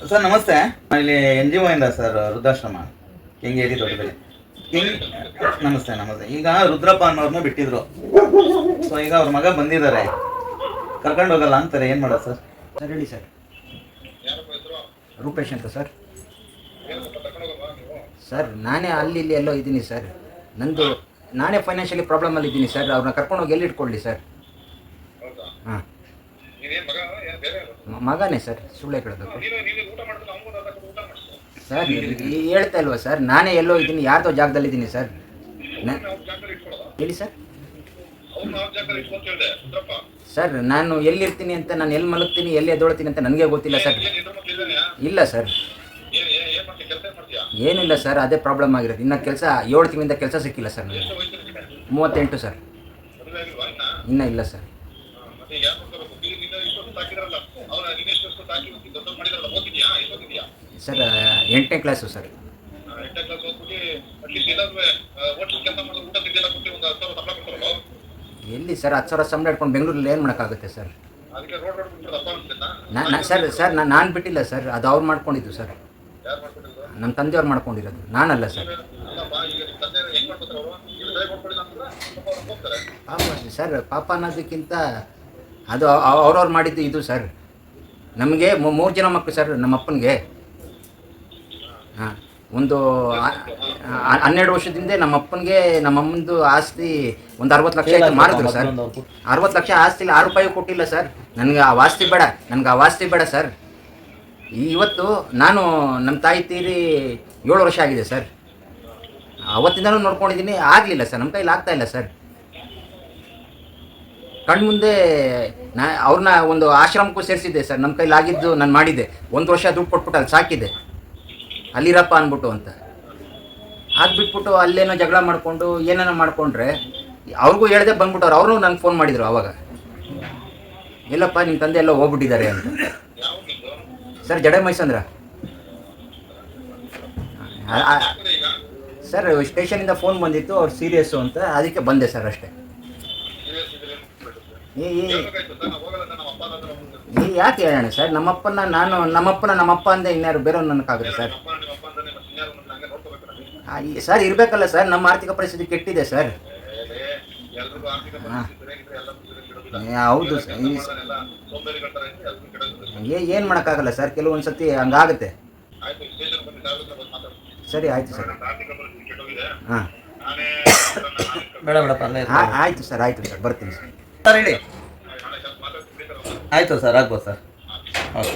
Sir ನಮಸ್ತೆ. ಇಲ್ಲಿ NGO ಇಂದ ಸರ್ ವೃದ್ಧಾಶ್ರಮ ಕೆಂಗೇರಿ ದೊಡ್ಡಬೆಲೆ. ನಮಸ್ತೆ ನಮಸ್ತೆ. ಈಗ ರುದ್ರಪ್ಪ ಅನ್ನೋರ್ನ ಬಿಟ್ಟಿದ್ರು. ಸೊ ಈಗ ಅವ್ರ ಮಗ ಬಂದಿದ್ದಾರೆ, ಕರ್ಕೊಂಡು ಹೋಗಲ್ಲ ಅಂತಾರೆ, ಏನು ಮಾಡೋದು ಸರ್? ಸರ್ ಹೇಳಿ ಸರ್. ರೂಪೇಶ್ ಅಂತ ಸರ್. ಸರ್ ನಾನೇ ಅಲ್ಲಿ ಇಲ್ಲಿ ಎಲ್ಲೋ ಇದ್ದೀನಿ ಸರ್. ನಂದು ನಾನೇ ಫೈನಾನ್ಷಿಯಲಿ ಪ್ರಾಬ್ಲಮಲ್ಲಿ ಇದ್ದೀನಿ ಸರ್. ಅವ್ರನ್ನ ಕರ್ಕೊಂಡೋಗಿ ಎಲ್ಲಿ ಇಟ್ಕೊಳ್ಳಿ ಸರ್? ಹಾಂ, ಮಗನೇ ಸರ್, ಸುಳ್ಳೆ ಕೇಳಬೇಕು ಸರ್. ಹೇಳ್ತಾ ಇಲ್ವಾ ಸರ್, ನಾನೇ ಎಲ್ಲೋ ಇದ್ದೀನಿ, ಯಾರ್ದೋ ಜಾಗದಲ್ಲಿ ಇದ್ದೀನಿ ಸರ್. ಹೇಳಿ ಸರ್. ಸರ್ ನಾನು ಎಲ್ಲಿರ್ತೀನಿ ಅಂತ, ನಾನು ಎಲ್ಲಿ ಮಲಗ್ತೀನಿ, ಎಲ್ಲಿ ಎದ್ದೊಳ್ತೀನಿ ಅಂತ ನನಗೆ ಗೊತ್ತಿಲ್ಲ ಸರ್. ಇಲ್ಲ ಸರ್, ಏನಿಲ್ಲ ಸರ್, ಅದೇ ಪ್ರಾಬ್ಲಮ್ ಆಗಿರೋದು. ಇನ್ನು ಕೆಲಸ 7 ತಿಂಗಳಿಂದ ಕೆಲಸ ಸಿಕ್ಕಿಲ್ಲ ಸರ್ ನನಗೆ. 38 ಸರ್. ಇನ್ನೂ ಇಲ್ಲ ಸರ್. ಸರ್ 8ನೇ ಕ್ಲಾಸು ಸರ್. ಎಲ್ಲಿ ಸರ್ 10,000 ಸಂಬಳ ಇಟ್ಕೊಂಡು ಬೆಂಗಳೂರಲ್ಲಿ ಏನು ಮಾಡೋಕ್ಕಾಗುತ್ತೆ ಸರ್? ನಾನು ಬಿಟ್ಟಿಲ್ಲ ಸರ್, ಅದು ಅವ್ರು ಮಾಡ್ಕೊಂಡಿದ್ದು ಸರ್. ನಮ್ಮ ತಂದೆಯವ್ರು ಮಾಡ್ಕೊಂಡಿರೋದು, ನಾನಲ್ಲ ಸರ್. ಸರ್ ಪಾಪ ಅನ್ನೋದಕ್ಕಿಂತ ಅದು ಅವ್ರವ್ರು ಮಾಡಿದ್ದು ಇದು ಸರ್. ನಮಗೆ 3 ಜನ ಮಕ್ಕಳು ಸರ್ ನಮ್ಮ ಅಪ್ಪನಿಗೆ. ಹಾಂ, ಒಂದು 12 ವರ್ಷದಿಂದ ನಮ್ಮ ಅಪ್ಪನಿಗೆ ನಮ್ಮ ಅಮ್ಮಂದು ಆಸ್ತಿ ಒಂದು 60 ಲಕ್ಷ ಮಾರಿದ್ರು ಸರ್. 60 ಲಕ್ಷ ಆಸ್ತಿಲಿ 6 ರೂಪಾಯಿ ಕೊಟ್ಟಿಲ್ಲ ಸರ್. ನನಗೆ ಆ ವಾಸ್ತಿ ಬೇಡ ಸರ್. ಇವತ್ತು ನಾನು ನಮ್ಮ ತಾಯಿ ತೀರಿ 7 ವರ್ಷ ಆಗಿದೆ ಸರ್. ಅವತ್ತಿಂದನೂ ನೋಡ್ಕೊಂಡಿದ್ದೀನಿ, ಆಗಲಿಲ್ಲ ಸರ್, ನಮ್ಮ ಕೈಲಿ ಆಗ್ತಾಯಿಲ್ಲ ಸರ್. ಕಣ್ಮುಂದೆ ಅವ್ರನ್ನ ಒಂದು ಆಶ್ರಮಕ್ಕೂ ಸೇರಿಸಿದ್ದೆ ಸರ್. ನಮ್ಮ ಕೈಲಿ ಆಗಿದ್ದು ನಾನು ಮಾಡಿದ್ದೆ. 1 ವರ್ಷ ದುಡ್ಡು ಕೊಟ್ಬಿಟ್ಟು ಅಲ್ಲಿ ಸಾಕಿದ್ದೆ, ಅಲ್ಲಿರಪ್ಪ ಅಂದ್ಬಿಟ್ಟು ಅಂತ. ಅದು ಬಿಟ್ಬಿಟ್ಟು ಅಲ್ಲೇನೋ ಜಗಳ ಮಾಡಿಕೊಂಡು ಏನೇನೋ ಮಾಡಿಕೊಂಡ್ರೆ ಅವ್ರಿಗೂ ಹೇಳ್ದೆ ಬಂದ್ಬಿಟ್ಟವ್ರು. ಅವರು ನಂಗೆ ಫೋನ್ ಮಾಡಿದರು ಆವಾಗ, ಎಲ್ಲಪ್ಪ ನಿಮ್ಮ ತಂದೆ ಎಲ್ಲ ಹೋಗ್ಬಿಟ್ಟಿದ್ದಾರೆ ಅಂತ. ಸರ್ ಜಡೆ ಮೈಸಂದ್ರ ಸರ್. ಸ್ಟೇಷನಿಂದ ಫೋನ್ ಬಂದಿತ್ತು, ಅವ್ರು ಸೀರಿಯಸ್ಸು ಅಂತ, ಅದಕ್ಕೆ ಬಂದೆ ಸರ್ ಅಷ್ಟೇ. ಯಾಕೆ ಹೇಳೋಣ ಸರ್? ನಮ್ಮಪ್ಪ ಅಂದೆ ಇನ್ಯಾರು ಬೇರೆಯವ್ರು ನನಗಾಗುತ್ತೆ ಸರ್? ಸರ್ ಇರಬೇಕಲ್ಲ ಸರ್, ನಮ್ಮ ಆರ್ಥಿಕ ಪರಿಸ್ಥಿತಿ ಕೆಟ್ಟಿದೆ ಸರ್. ಹಾಂ ಹೌದು ಸರ್. ಏನು ಮಾಡೋಕ್ಕಾಗಲ್ಲ ಸರ್, ಕೆಲವೊಂದು ಸತಿ ಹಂಗಾಗುತ್ತೆ. ಸರಿ ಆಯಿತು ಸರ್. ಹಾಂ ಆಯಿತು ಸರ್, ಬರ್ತೀನಿ ಸರ್. ಸರ್ ಹೇಳಿ. ಆಯಿತು ಸರ್, ಆಗ್ಬೋದು ಸರ್. ಓಕೆ.